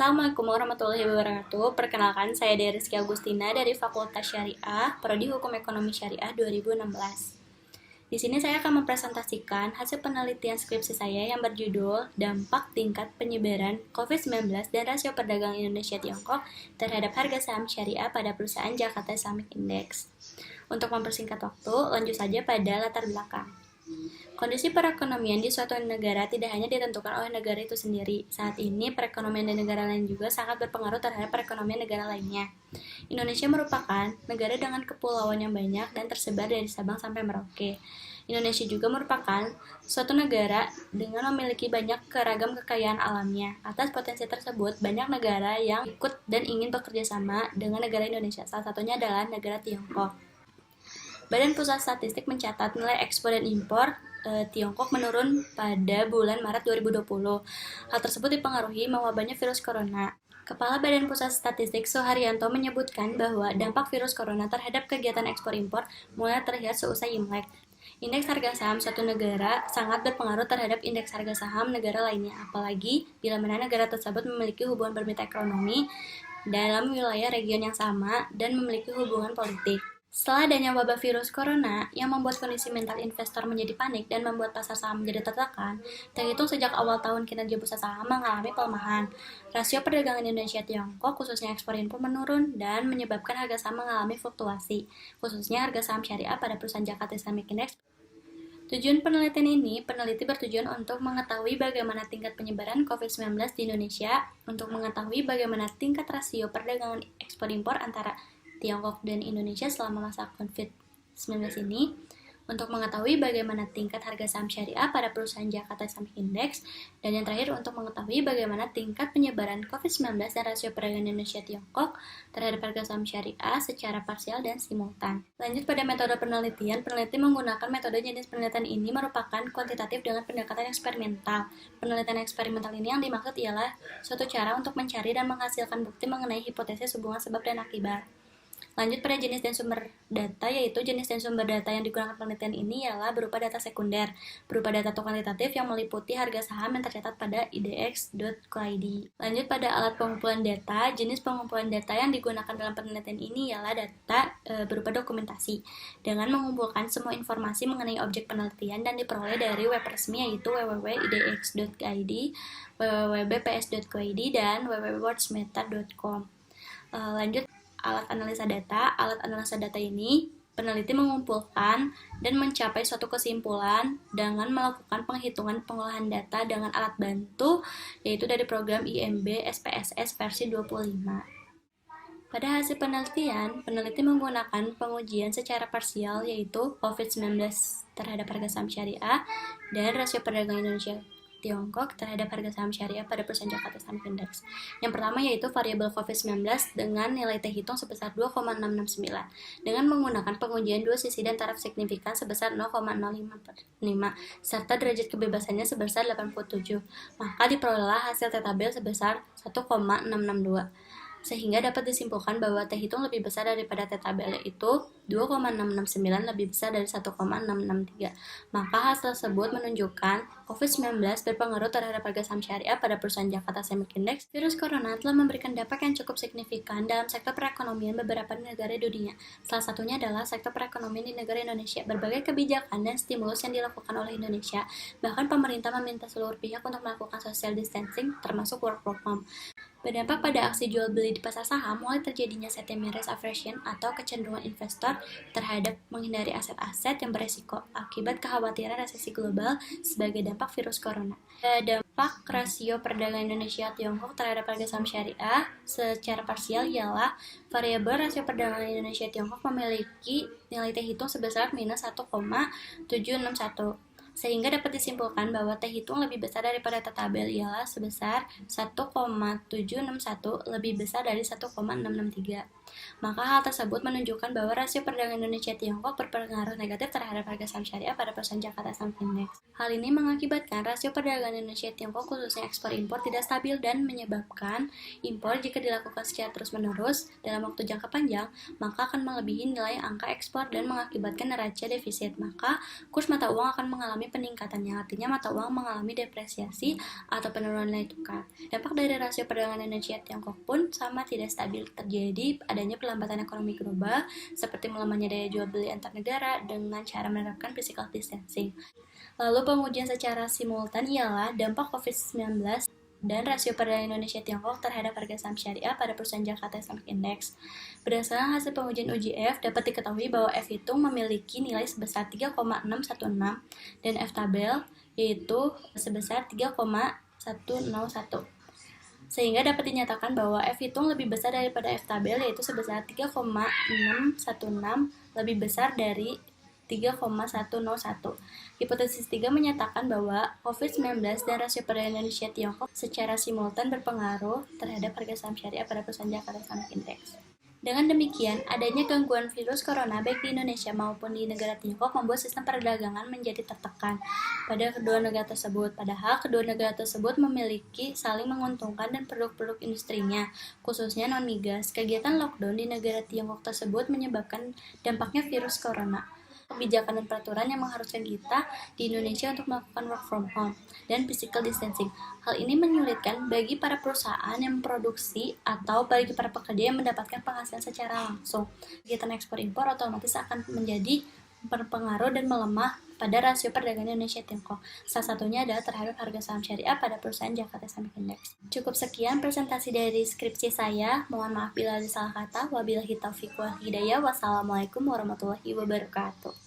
Assalamualaikum warahmatullahi wabarakatuh. Perkenalkan, saya Rizky Agustina dari Fakultas Syariah, Prodi Hukum Ekonomi Syariah 2016. Di sini saya akan mempresentasikan hasil penelitian skripsi saya yang berjudul Dampak Tingkat Penyebaran COVID-19 dan Rasio Perdagangan Indonesia-Tiongkok terhadap harga saham syariah pada perusahaan Jakarta Islamic Index. Untuk mempersingkat waktu, lanjut saja pada latar belakang. Kondisi perekonomian di suatu negara tidak hanya ditentukan oleh negara itu sendiri. Saat ini, perekonomian di negara lain juga sangat berpengaruh terhadap perekonomian negara lainnya. Indonesia merupakan negara dengan kepulauan yang banyak dan tersebar dari Sabang sampai Merauke. Indonesia juga merupakan suatu negara dengan memiliki banyak keragam kekayaan alamnya. Atas potensi tersebut, banyak negara yang ikut dan ingin bekerja sama dengan negara Indonesia. Salah satunya adalah negara Tiongkok. Badan Pusat Statistik mencatat nilai ekspor dan impor Tiongkok menurun pada bulan Maret 2020. Hal tersebut dipengaruhi mewabahnya virus corona. Kepala Badan Pusat Statistik Suharyanto menyebutkan bahwa dampak virus corona terhadap kegiatan ekspor-impor mulai terlihat seusai Imlek. Indeks harga saham suatu negara sangat berpengaruh terhadap indeks harga saham negara lainnya, apalagi bila mana negara tersebut memiliki hubungan bermitra ekonomi dalam wilayah region yang sama dan memiliki hubungan politik. Setelah adanya wabah virus corona yang membuat kondisi mental investor menjadi panik dan membuat pasar saham menjadi tertekan, terhitung sejak awal tahun kinerja bursa saham mengalami pelemahan. Rasio perdagangan Indonesia-Tiongkok, khususnya ekspor impor, menurun dan menyebabkan harga saham mengalami fluktuasi, khususnya harga saham syariah pada perusahaan Jakarta Islamic Index. Tujuan penelitian ini, peneliti bertujuan untuk mengetahui bagaimana tingkat penyebaran COVID-19 di Indonesia, untuk mengetahui bagaimana tingkat rasio perdagangan ekspor-impor antara Tiongkok dan Indonesia selama masa COVID-19 ini, untuk mengetahui bagaimana tingkat harga saham syariah pada perusahaan Jakarta Islamic Index, dan yang terakhir untuk mengetahui bagaimana tingkat penyebaran COVID-19 dan rasio perdagangan Indonesia-Tiongkok terhadap harga saham syariah secara parsial dan simultan. Lanjut pada metode penelitian, peneliti menggunakan metode jenis penelitian ini merupakan kuantitatif dengan pendekatan eksperimental. Penelitian eksperimental ini yang dimaksud ialah suatu cara untuk mencari dan menghasilkan bukti mengenai hipotesis hubungan sebab dan akibat. Lanjut pada jenis dan sumber data, yaitu jenis dan sumber data yang digunakan penelitian ini ialah berupa data sekunder, berupa data kuantitatif yang meliputi harga saham yang tercatat pada idx.co.id. Lanjut pada alat pengumpulan data, jenis pengumpulan data yang digunakan dalam penelitian ini ialah data berupa dokumentasi, dengan mengumpulkan semua informasi mengenai objek penelitian dan diperoleh dari web resmi yaitu www.idx.id, www.bps.co.id, dan www.wordsmeta.com. Lanjut alat analisa data. Alat analisa data ini, peneliti mengumpulkan dan mencapai suatu kesimpulan dengan melakukan penghitungan pengolahan data dengan alat bantu, yaitu dari program IMB SPSS versi 25. Pada hasil penelitian, peneliti menggunakan pengujian secara parsial, yaitu COVID-19 terhadap harga saham syariah dan rasio perdagangan Indonesia Tiongkok terhadap harga saham syariah pada perusahaan Jakarta Islamic Index. Yang pertama yaitu variabel COVID-19 dengan nilai T hitung sebesar 2,669 dengan menggunakan pengujian dua sisi dan taraf signifikan sebesar 0,055 serta derajat kebebasannya sebesar 87. Maka diperolehlah hasil T tabel sebesar 1,662. Sehingga dapat disimpulkan bahwa T hitung lebih besar daripada T tabel, yaitu 2,669 lebih besar dari 1,663. Maka hasil tersebut menunjukkan COVID-19 berpengaruh terhadap harga saham syariah pada perusahaan Jakarta Islamic Index. Virus corona telah memberikan dampak yang cukup signifikan dalam sektor perekonomian beberapa negara di dunia. Salah satunya adalah sektor perekonomian di negara Indonesia. Berbagai kebijakan dan stimulus yang dilakukan oleh Indonesia, bahkan pemerintah meminta seluruh pihak untuk melakukan social distancing, termasuk work from home. Berdampak pada aksi jual beli di pasar saham, mulai terjadinya sentiment aversion atau kecenderungan investor terhadap menghindari aset-aset yang beresiko akibat kekhawatiran resesi global sebagai dampak virus corona. Dampak rasio perdagangan Indonesia-Tiongkok terhadap harga saham syariah secara parsial ialah variabel rasio perdagangan Indonesia-Tiongkok memiliki nilai T hitung sebesar minus 1,761. Sehingga dapat disimpulkan bahwa T hitung lebih besar daripada T tabel ialah sebesar 1,761 lebih besar dari 1,663. Maka hal tersebut menunjukkan bahwa rasio perdagangan Indonesia-Tiongkok berpengaruh negatif terhadap harga saham syariah pada perusahaan Jakarta Stock Index. Hal ini mengakibatkan rasio perdagangan Indonesia-Tiongkok khususnya ekspor-impor tidak stabil dan menyebabkan impor jika dilakukan secara terus-menerus dalam waktu jangka panjang, maka akan melebihi nilai angka ekspor dan mengakibatkan neraca defisit. Maka kurs mata uang akan mengalami peningkatan, yang artinya mata uang mengalami depresiasi atau penurunan nilai tukar. Dampak dari rasio perdagangan Indonesia-Tiongkok pun sama tidak stabil, terjadi adanya pelambatan ekonomi global seperti melemahnya daya jual beli antar negara dengan cara menerapkan physical distancing. Lalu pengujian secara simultan ialah dampak COVID-19 dan rasio perdagangan Indonesia-Tiongkok terhadap harga saham syariah pada perusahaan Jakarta Stock Index. Berdasarkan hasil pengujian uji F, dapat diketahui bahwa F hitung memiliki nilai sebesar 3,616 dan F tabel yaitu sebesar 3,101. Sehingga dapat dinyatakan bahwa F hitung lebih besar daripada F tabel yaitu sebesar 3,616 lebih besar dari 3,101. Hipotesis 3 menyatakan bahwa COVID-19 dan rasio perdagangan Indonesia-Tiongkok secara simultan berpengaruh terhadap harga saham syariah pada perusahaan Jakarta Stock Index. Dengan demikian, adanya gangguan virus corona baik di Indonesia maupun di negara Tiongkok membuat sistem perdagangan menjadi tertekan pada kedua negara tersebut. Padahal kedua negara tersebut memiliki saling menguntungkan dan produk-produk industrinya, khususnya non-migas. Kegiatan lockdown di negara Tiongkok tersebut menyebabkan dampaknya virus corona. Kebijakan dan peraturan yang mengharuskan kita di Indonesia untuk melakukan work from home dan physical distancing. Hal ini menyulitkan bagi para perusahaan yang memproduksi atau bagi para pekerja yang mendapatkan penghasilan secara langsung. Kegiatan ekspor impor otomatis akan menjadi berpengaruh dan melemah pada rasio perdagangan Indonesia-Tiongkok. Salah satunya adalah terhadap harga saham syariah pada perusahaan Jakarta Stock Index. Cukup sekian presentasi dari skripsi saya. Mohon maaf bila ada salah kata. Wabillahi taufiq wal hidayah. Wassalamualaikum warahmatullahi wabarakatuh.